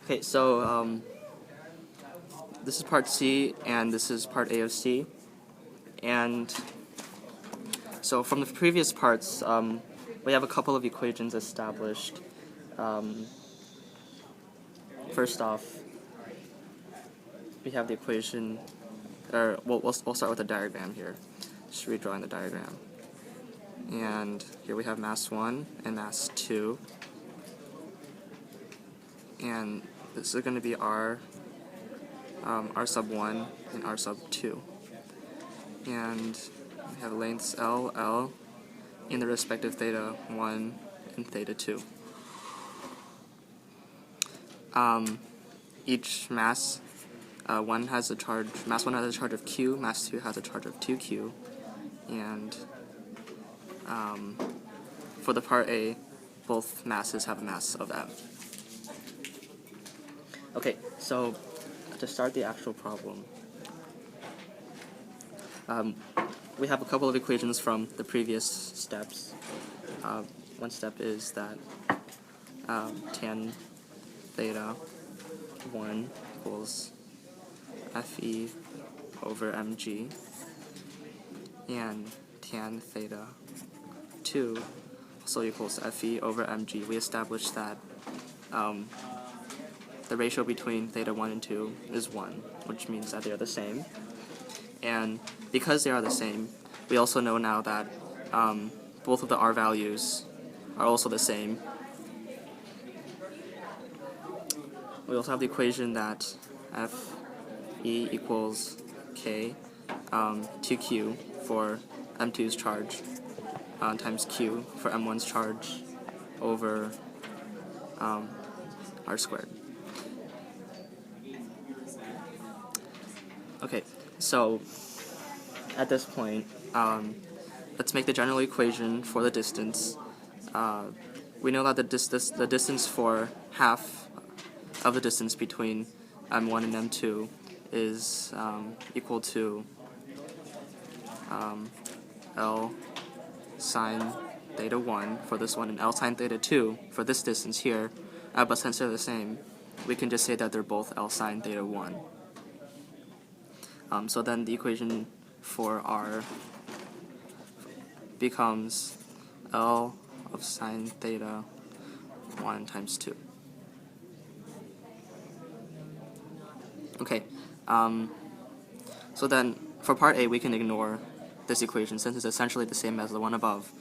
Okay, so this is part C, and this is part A of C. And so from the previous parts, we have a couple of equations established. First off, we have the equation, or we'll start with a diagram here. Just redrawing the diagram. And here we have mass 1 and mass 2. And this is going to be R sub 1 and R sub 2. And we have lengths L, L in the respective theta 1 and theta 2. Each mass mass 1 has a charge of Q, mass 2 has a charge of 2Q, and for the part A, both masses have a mass of M. Okay, so to start the actual problem, we have a couple of equations from the previous steps. One step is that tan theta 1 equals Fe over mg, and tan theta 2 also equals Fe over mg. We established that the ratio between theta 1 and 2 is 1, which means that they are the same. And because they are the same, we also know now that both of the R values are also the same. We also have the equation that Fe equals K 2Q for M2's charge times Q for M1's charge over R squared. Okay, so at this point, let's make the general equation for the distance. We know that the distance for half of the distance between M1 and M2 is equal to L sine theta 1 for this one and L sine theta 2 for this distance here, but since they're the same, we can just say that they're both L sine theta 1. So then the equation for R becomes L of sine theta 1 times 2. Okay, so then for part A we can ignore this equation since it's essentially the same as the one above.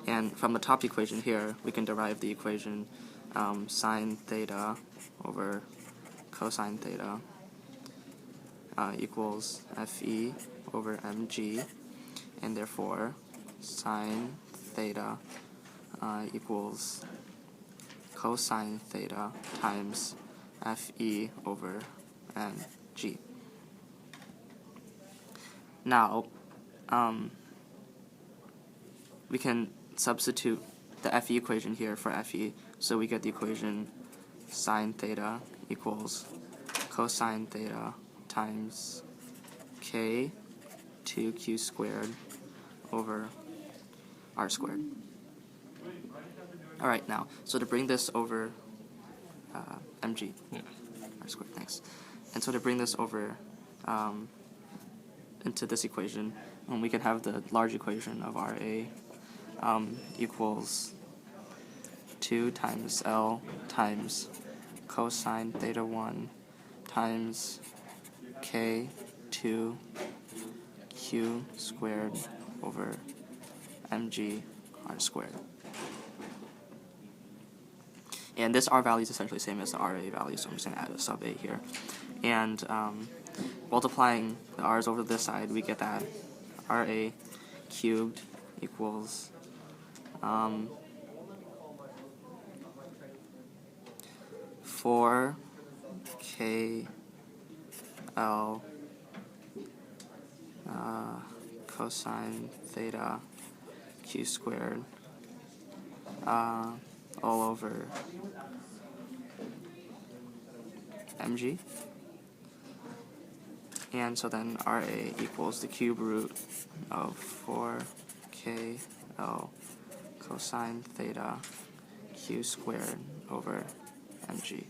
And from the top equation here, we can derive the equation sine theta over cosine theta equals Fe over mg, and therefore sine theta equals cosine theta times Fe over mg. Now, we can substitute the Fe equation here for Fe, so we get the equation sine theta equals cosine theta times k 2q squared over r squared. Alright, now, so to bring this over mg, r squared, thanks. And so to bring this over into this equation, we can have the large equation of Ra equals 2 times L times cosine theta 1 times k 2 q squared over mg r squared. And this R value is essentially the same as the Ra value, so I'm just going to add a sub A here. And multiplying the R's over this side, we get that Ra cubed equals 4 k L cosine theta q squared all over mg. And so then Ra equals the cube root of 4k L cosine theta q squared over mg.